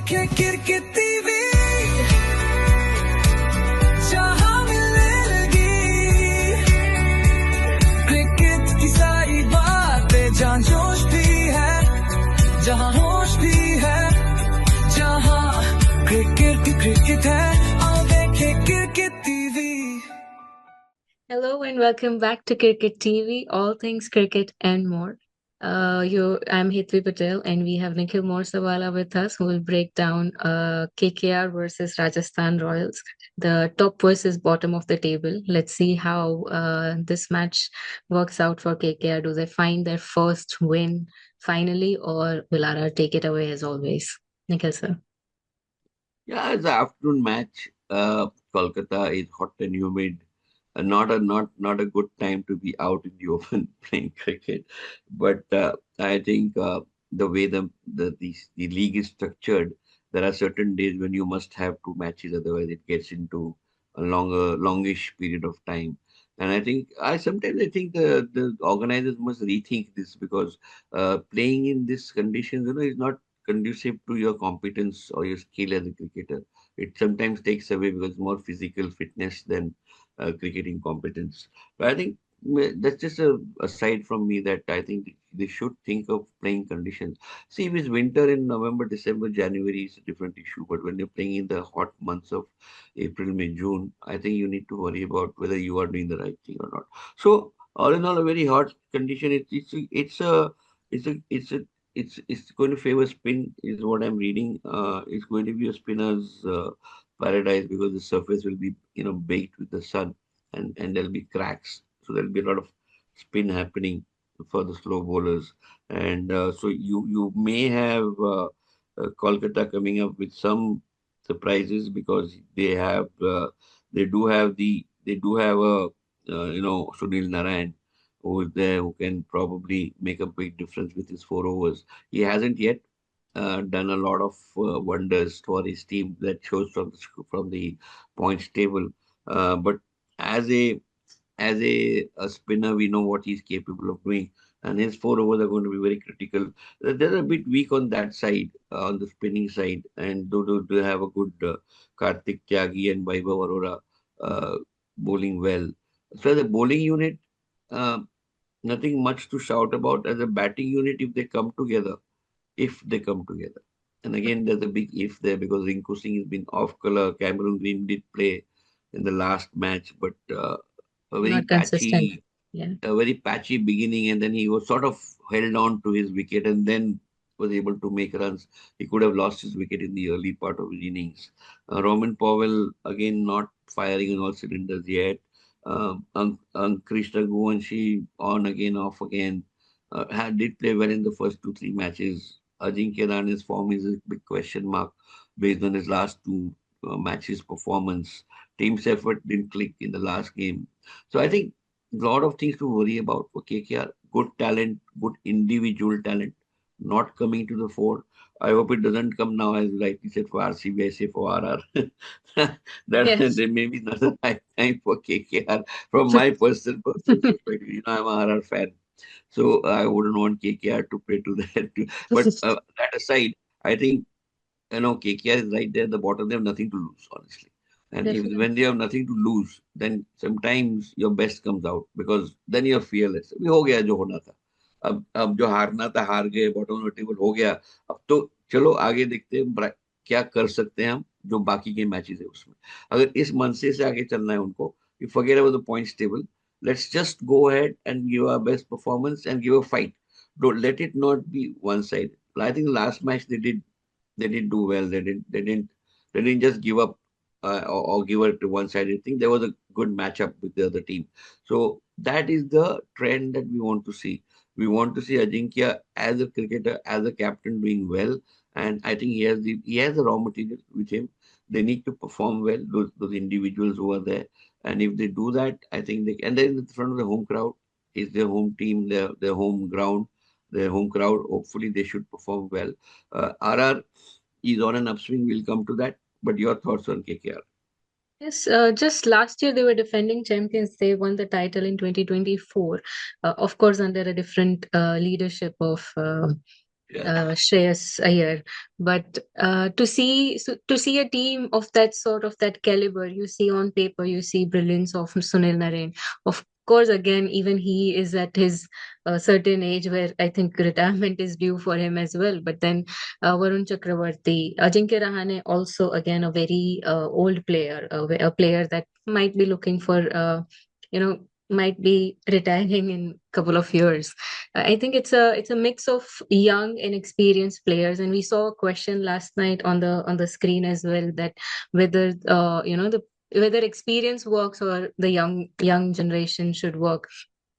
देखे cricket TV जहां मिलने लगी क्रिकेट की सारी बातें जहां जोश भी है जहां होश भी है जहां क्रिकेट है आओ देखे cricket TV. Hello and welcome back to Cricket TV, all things cricket and more. I'm Hitvi Patel and we have Nikhil Morsawala with us who will break down KKR versus Rajasthan Royals, the top versus bottom of the table. Let's see how this match works out for KKR. Do they find their first win finally, or will RR take it away as always? Nikhil sir. Yeah, it's an afternoon match. Kolkata is hot and humid. Not a good time to be out in the open playing cricket. But I think the way the league is structured, there are certain days when you must have two matches, otherwise it gets into a longish period of time. And I sometimes I think the organizers must rethink this because playing in these conditions, is not conducive to your competence or your skill as a cricketer. It sometimes takes away because more physical fitness than cricketing competence. But I think that's just a aside from me that I think they should think of playing conditions. See, if it's winter in November, December, January is a different issue. But when you're playing in the hot months of April, May, June, I think you need to worry about whether you are doing the right thing or not. So all in all, a very hot condition. It's going to favor spin, is what I'm reading. It's going to be a spinner's paradise because the surface will be, baked with the sun, and there'll be cracks. So there'll be a lot of spin happening for the slow bowlers, and so you may have Kolkata coming up with some surprises because they do have a Sunil Narayan who is there, who can probably make a big difference with his 4 overs. He hasn't yet done a lot of wonders for his team. That shows from the points table. But as a spinner, we know what he's capable of doing, and his 4 overs are going to be very critical. They're a bit weak on that side, on the spinning side, and do have a good Karthik Tyagi and Vaibhav Arora bowling well. So the bowling unit. Uh, Nothing much to shout about as a batting unit if they come together. And again, there's a big if there because Rinku Singh has been off color. Cameron Green did play in the last match, but a very Not consistent. patchy, Yeah. a very patchy beginning, and then he was sort of held on to his wicket and then was able to make runs. He could have lost his wicket in the early part of his innings. Roman Powell again not firing on all cylinders yet. Krishna Guwanshi on again, off again. Did play well in the first 2 3 matches. Ajinkya Rahane's form is a big question mark based on his last two matches performance. Team's effort didn't click in the last game. So I think a lot of things to worry about for KKR. Good talent, good individual talent, not coming to the fore. I hope it doesn't come now, as rightly said, for RCB, I say for RR. that Yes. there may be another high time for KKR from my personal perspective. I'm a RR fan, so I wouldn't want KKR to play to that. But that aside, I think KKR is right there at the bottom. They have nothing to lose, honestly. And Definitely. when they have nothing to lose, then sometimes your best comes out because then you're fearless. अभी हो गया जो होना था. अब जो हारना था हार गए, बॉटम ऑफ टेबल हो गया. अब तो चलो आगे देखते हैं क्या कर सकते हैं हम जो बाकी के मैचेस है उसमें. अगर इस मनसे से आगे चलना है उनको, you forget about the points table. Let's just go ahead and give our best performance and give a fight. Don't let it not be one sided. I think the last match they did do well. They didn't just give up or give it to one side. I think there was a good matchup with the other team. So that is the trend that we want to see. We want to see Ajinkya as a cricketer, as a captain, doing well, and I think he has the raw material with him. They need to perform well. Those individuals who are there, and if they do that, I think they. And then in front of the home crowd is their home team, their home ground, their home crowd. Hopefully, they should perform well. RR is on an upswing. We'll come to that. But your thoughts on KKR? Yes, just last year they were defending champions. They won the title in 2024, of course, under a different leadership of Yeah. Shreyas Iyer. But to see a team of that sort of that caliber, you see on paper, you see brilliance of Sunil Narine. Of course, again, even he is at his certain age where I think retirement is due for him as well. But then Varun Chakravarti, Ajinkya Rahane, also again a very old player, a player that might be looking for, might be retiring in a couple of years. I think it's a mix of young and experienced players, and we saw a question last night on the screen as well, that whether the whether experience works or the young generation should work.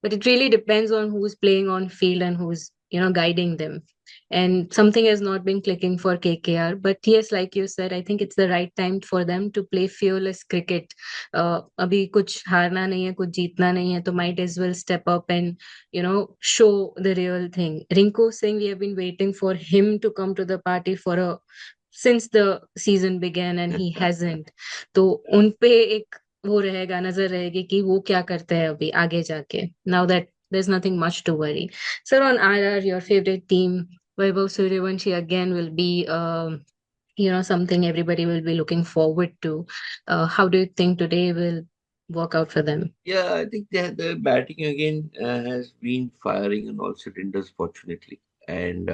But it really depends on who's playing on field and who's guiding them. And something has not been clicking for KKR. But yes, like you said, I think it's the right time for them to play fearless cricket. अभी कुछ हारना नहीं है, कुछ जीतना नहीं है, तो might as well step up and show the real thing. Rinku Singh, we have been waiting for him to come to the party for a since the season began, and he hasn't. तो उन पे एक वो रहेगा, नजर रहेगी कि वो क्या करते हैं अभी आगे जाके. Now that there's nothing much to worry. Sir, on RR, your favorite team, Vaibhav Suryavanshi again will be something everybody will be looking forward to. How do you think today will work out for them? Yeah, I think the batting again has been firing on all cylinders, fortunately. And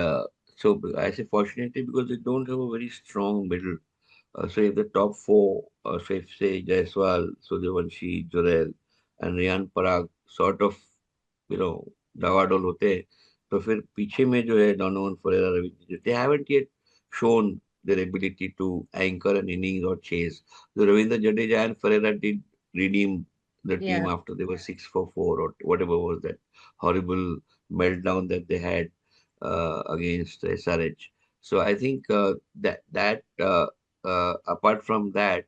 so I say fortunately because they don't have a very strong middle. So if the top four, so if say Jaiswal, Suryavanshi, Jurel, and Riyan Parag sort of, डावाडोल होते हैं, तो फिर पीछे में जो है Donovan Ferreira Ravindra, they haven't yet shown their ability to anchor an innings or chase. So Ravindra Jadeja and Ferreira did redeem the team Yeah. after they were 6 for 4 or whatever was that horrible meltdown that they had against SRH. So I think apart from that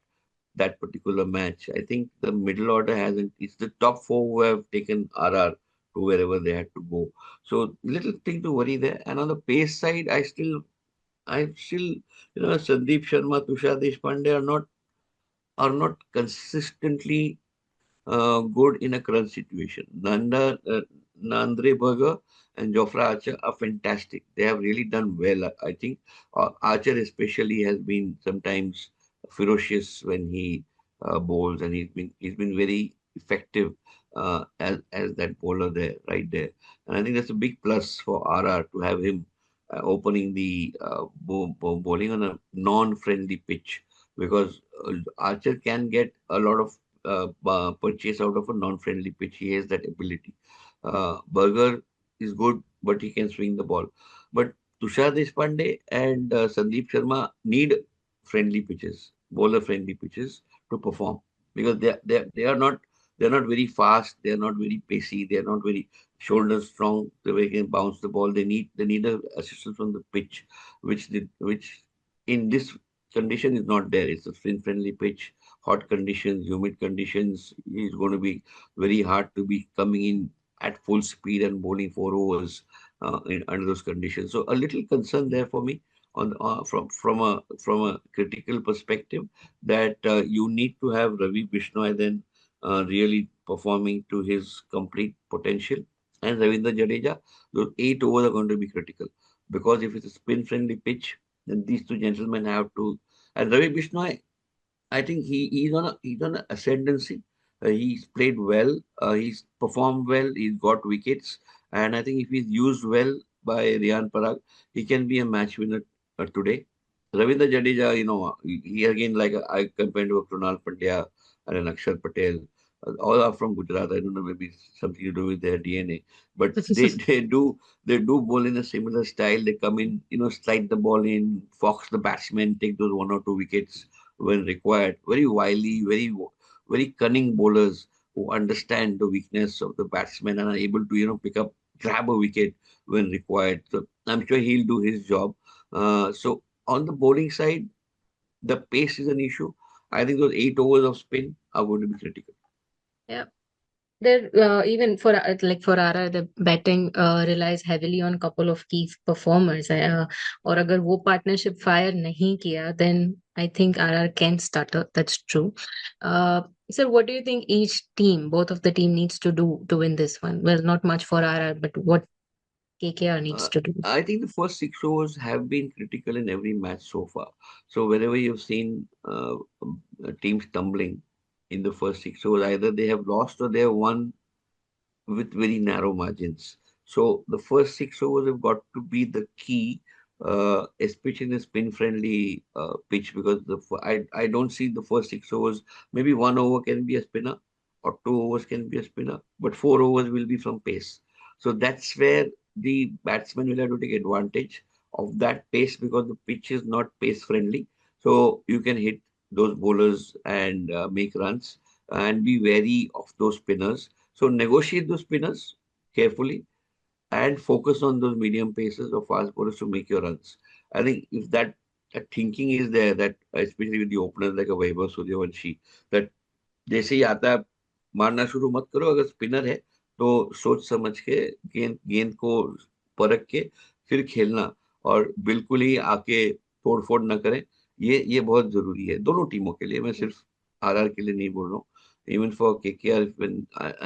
particular match, I think the middle order hasn't. It's the top four who have taken RR to wherever they had to go. So little thing to worry there. And on the pace side, I still, Sandeep Sharma, Tushar Deshpande are not consistently good in a crunch situation. Nandre Berger and Jofra Archer are fantastic. They have really done well. I think Archer especially has been sometimes ferocious when he bowls, and he's been very effective as that bowler there, right there. And I think that's a big plus for RR to have him opening the bowling on a non-friendly pitch, because Archer can get a lot of purchase out of a non-friendly pitch. He has that ability. Berger is good, but he can swing the ball. But Tushar Deshpande and Sandeep Sharma need friendly pitches, bowler-friendly pitches to perform, because they are not very fast. They are not very pacey. They are not very shoulder strong. They can bounce the ball. They need a assistance from the pitch, which in this condition is not there. It's a spin-friendly pitch, hot conditions, humid conditions. It's going to be very hard to be coming in at full speed and bowling 4 overs under those conditions. So a little concern there for me from a critical perspective, that you need to have Ravi Bishnoi then really performing to his complete potential, and Ravindra Jadeja. Those 8 overs are going to be critical, because if it's a spin-friendly pitch, then these two gentlemen have to. And Ravi Bishnoi, I think he's on a ascendancy. He's played well. He's performed well. He's got wickets, and I think if he's used well by Riyan Parag, he can be a match winner today. Ravindra Jadeja, he again, like I compared to a Krunal Pandya and an Akshar Patel. All are from Gujarat. I don't know, maybe something to do with their DNA, but they do bowl in a similar style. They come in, slide the ball in, fox the batsman, take those 1 or 2 wickets when required. Very wily, very cunning bowlers who understand the weakness of the batsman and are able to, grab a wicket when required. So I'm sure he'll do his job. So on the bowling side, the pace is an issue. I think those 8 overs of spin are going to be critical. Yeah. There, even for like for RR, the batting relies heavily on couple of key performers. और अगर वो partnership fire नहीं किया, then I think RR can stutter. That's true. Sir, what do you think both of the team needs to do to win this one? Well, not much for RR, but what KKR needs Uh, to do? I think the first 6 overs have been critical in every match so far. So wherever you've seen teams tumbling in the first 6 overs, either they have lost or they have won with very narrow margins. So the first 6 overs have got to be the key, especially in a spin-friendly pitch, because I don't see the first 6 overs. Maybe 1 over can be a spinner, or 2 overs can be a spinner, but 4 overs will be from pace. So that's where the batsman will have to take advantage of that pace, because the pitch is not pace friendly. So you can hit those bowlers and make runs, and be wary of those spinners. So negotiate those spinners carefully and focus on those medium paces or fast bowlers to make your runs. I think if that thinking is there, that especially with the openers like a Vaibhav Suryavanshi, that जैसे ही आता है मारना शुरू मत करो, अगर spinner है तो सोच समझ के गेंद गेंद को परख के फिर खेलना, और बिल्कुल ही आके तोड़ फोड़ ना करें। ये बहुत जरूरी है दोनों टीमों के लिए, मैं सिर्फ आरआर के लिए नहीं बोल रहा हूँ, इवन फॉर केकेआर।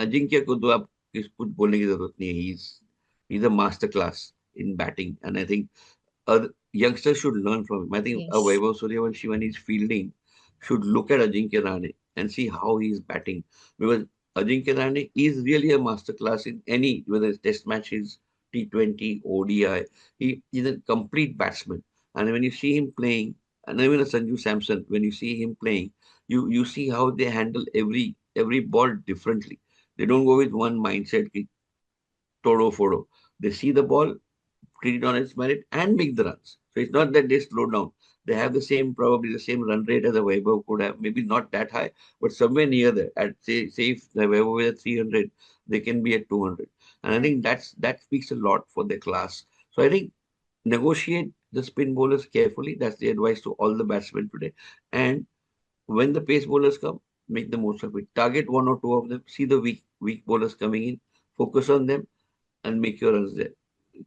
अजिंक्य को तो आप कुछ बोलने की जरूरत नहीं है, he is a master class in batting, and I think youngsters should learn from him. I think a Yes. Vaibhav Suryavanshi, when he's fielding, should look at Ajinkya Rahane and see how he's batting, because Ajinkya Rahane is really a master class in any, whether it's test matches, T20, ODI. He is a complete batsman. And when you see him playing, and even a Sanju Samson, when you see him playing, you see how they handle every ball differently. They don't go with one mindset, ki, todo fodo. They see the ball, treat it on its merit, and make the runs. So it's not that they slow down. They have the same, probably the same run rate as a Vaibhav could have, maybe not that high, but somewhere near there. At say if the Vaibhav is at 300, they can be at 200. And I think that speaks a lot for their class. So I think negotiate the spin bowlers carefully. That's the advice to all the batsmen today. And when the pace bowlers come, make the most of it. Target one or two of them. See the weak bowlers coming in. Focus on them and make your runs there.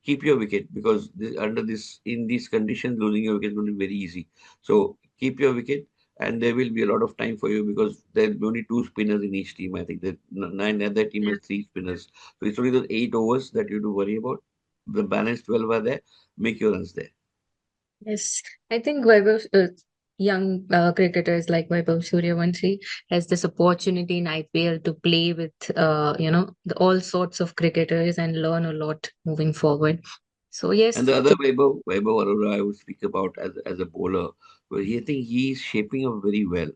Keep your wicket, because under this, in these conditions, losing your wicket is going to be very easy. So keep your wicket, and there will be a lot of time for you, because there'll be only two spinners in each team. I think that nine other team Yeah. has three spinners. So it's only those 8 overs that you have to worry about. The balance 12 are there. Make your runs there. Yes, I think young cricketers like Vaibhav Suryavanshi has this opportunity in IPL to play with, all sorts of cricketers and learn a lot moving forward. So And yes, the other Vaibhav Arora, I would speak about as a bowler, where I think he's shaping up very well.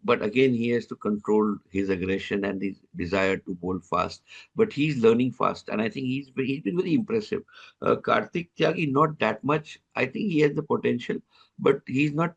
But again, he has to control his aggression and his desire to bowl fast. But he's learning fast, and I think he's been very impressive. Karthik Tyagi, not that much. I think he has the potential, but he's not.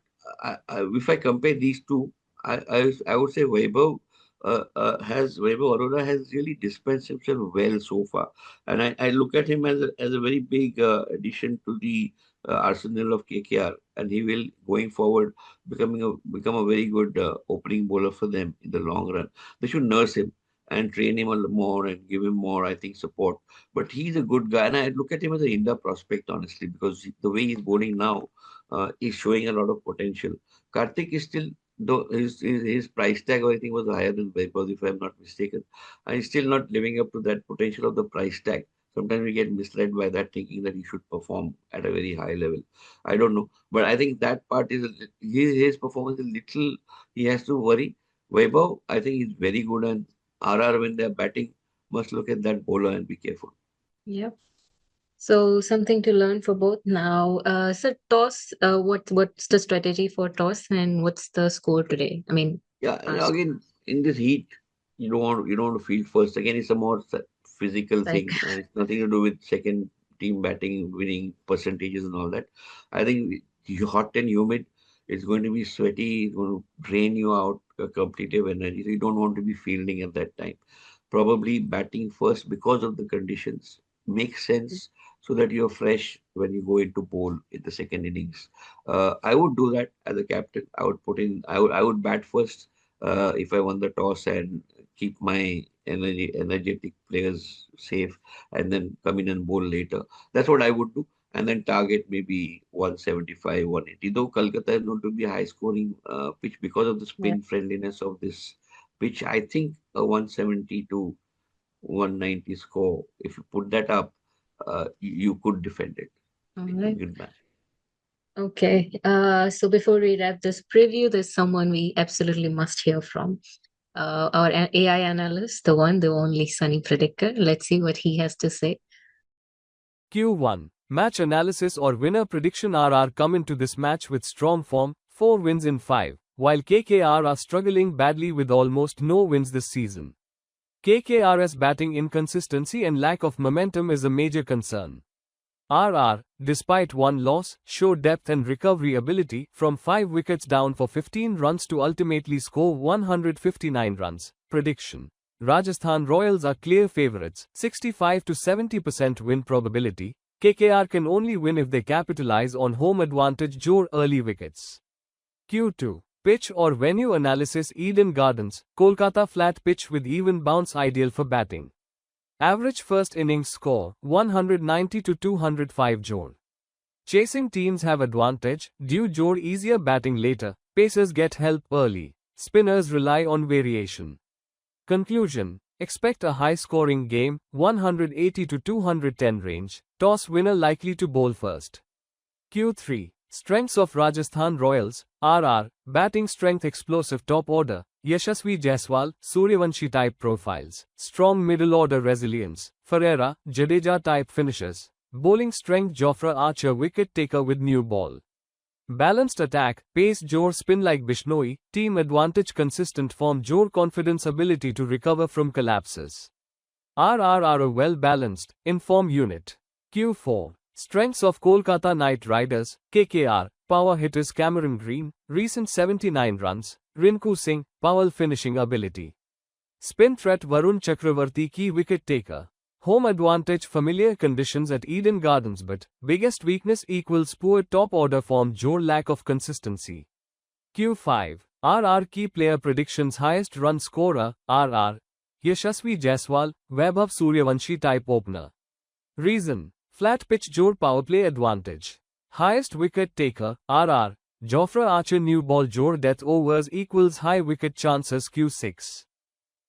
If I compare these two, I would say Vaibhav Arora has really dispensed himself well so far, and I look at him as a very big addition to the arsenal of KKR, and he will, going forward, become a very good opening bowler for them in the long run. They should nurse him and train him a little more and give him more, I think, support. But he's a good guy, and I look at him as an India prospect, honestly, because the way he's bowling now is showing a lot of potential. Karthik is still, though his price tag, I think, was higher than Vaibhav, if I'm not mistaken, and he's still not living up to that potential of the price tag. Sometimes we get misled by that, thinking that he should perform at a very high level. I don't know, but I think that part is his performance is little. He has to worry. Vaibhav, I think he's very good, and RR, when they're batting, must look at that bowler and be careful. yeah. So something to learn for both now. So toss, what's the strategy for toss and what's the score today? I mean, Yeah, and our score. again, in this heat, you don't want to field first. Again, it's a more physical Like, thing. It's nothing to do with second team batting, winning percentages and all that. I think hot and humid, it's going to be sweaty. It's going to drain you out completely of energy. So you don't want to be fielding at that time. Probably batting first because of the conditions makes sense, so that you're fresh when you go into bowl in the second innings. I would do that as a captain. I would put in. I would bat first if I won the toss, and keep my energetic players safe, and then come in and bowl later. That's what I would do, and then target maybe 175, 180. Though Kolkata is known to be a high scoring pitch because of the yeah, spin friendliness of this pitch, I think a 170 to 190 score, if you put that up, you could defend it All in right. good manner. Okay. So before we wrap this preview, there's someone we absolutely must hear from. Our AI analyst, the one, the only Sunny Predicker. Let's see what he has to say. Q1. Match analysis or winner prediction. RR come into this match with strong form, 4 wins in 5, while KKR are struggling badly with almost no wins this season. KKR's batting inconsistency and lack of momentum is a major concern. RR, despite one loss, showed depth and recovery ability from 5 wickets down for 15 runs to ultimately score 159 runs. Prediction. Rajasthan Royals are clear favourites, 65 to 70% win probability. KKR can only win if they capitalize on home advantage. Jor early wickets. Q2. Pitch or venue analysis. Eden Gardens, Kolkata flat pitch with even bounce ideal for batting. Average first innings score 190 to 205 Jor. Chasing teams have advantage, due Jor easier batting later, pacers get help early, spinners rely on variation. Conclusion. Expect a high-scoring game, 180 to 210 range, toss winner likely to bowl first. Q3. Strengths of Rajasthan Royals. RR, batting strength, explosive top order, Yashasvi Jaiswal, Suryavanshi type profiles, strong middle order resilience, Ferreira, Jadeja type finishers, bowling strength, Jofra Archer wicket taker with new ball. Balanced attack, pace, Jor spin like Bishnoi, team advantage, consistent form, Jor confidence, ability to recover from collapses. RR are a well-balanced, in-form unit. Q4. Strengths of Kolkata Knight Riders, KKR, power hitters Cameron Green, recent 79 runs, Rinku Singh, power finishing ability. Spin threat Varun Chakravarti, key wicket taker. Home advantage, familiar conditions at Eden Gardens, but biggest weakness equals poor top order form, Jor lack of consistency. Q5. RR key player predictions. Highest run scorer, RR, Yashasvi Jaiswal, Vaibhav Suryavanshi type opener. Reason. Flat pitch, Jor power play advantage. Highest wicket taker, RR, Jofra Archer new ball, Jor death overs equals high wicket chances. Q6.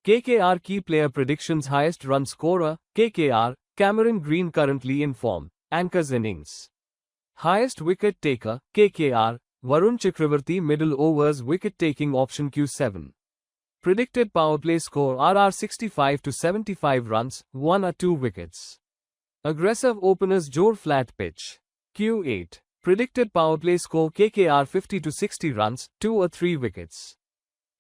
KKR key player predictions. Highest run scorer, KKR, Cameron Green currently in form, anchors innings. Highest wicket taker, KKR, Varun Chakravarti middle overs wicket taking option. Q7. Predicted power play score, RR 65 to 75 runs, 1 or 2 wickets. Aggressive openers, Jor flat pitch. Q8. Predicted power play score, KKR 50 to 60 runs, 2 or 3 wickets.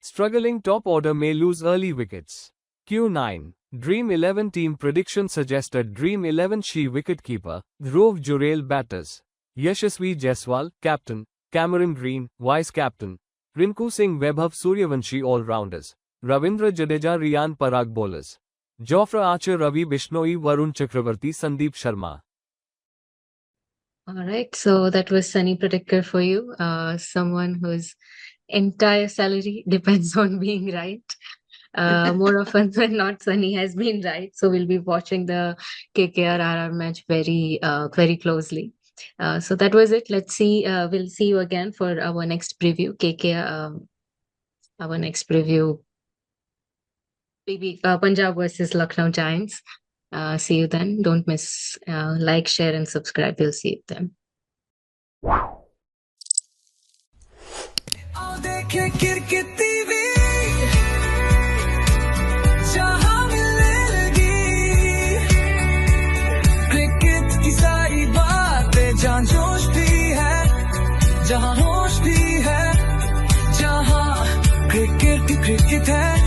Struggling top order may lose early wickets. Q9. Dream 11 team prediction suggested Dream 11 She wicketkeeper, Dhruv Jurel batters, Yashasvi Jaiswal, captain, Cameron Green, vice captain, Rinku Singh, Vaibhav Suryavanshi all-rounders, Ravindra Jadeja, Riyan Parag bowlers, Jofra Archer, Ravi Bishnoi, Varun Chakravarti, Sandeep Sharma. All right. So that was Sunny Predicker for you. Someone whose entire salary depends on being right. More often than not, Sunny has been right. So we'll be watching the KKR RR match very, very closely. So that was it. Let's see. We'll see you again for our next preview. KKR, our next preview, maybe Punjab versus Lucknow Giants. See you then. Don't miss like, share, and subscribe. We'll see you then. आओ देखे cricket TV जहां मिलेगी cricket की सारी बातें जहां जोश भी है जहां होश भी है जहां क्रिकेट है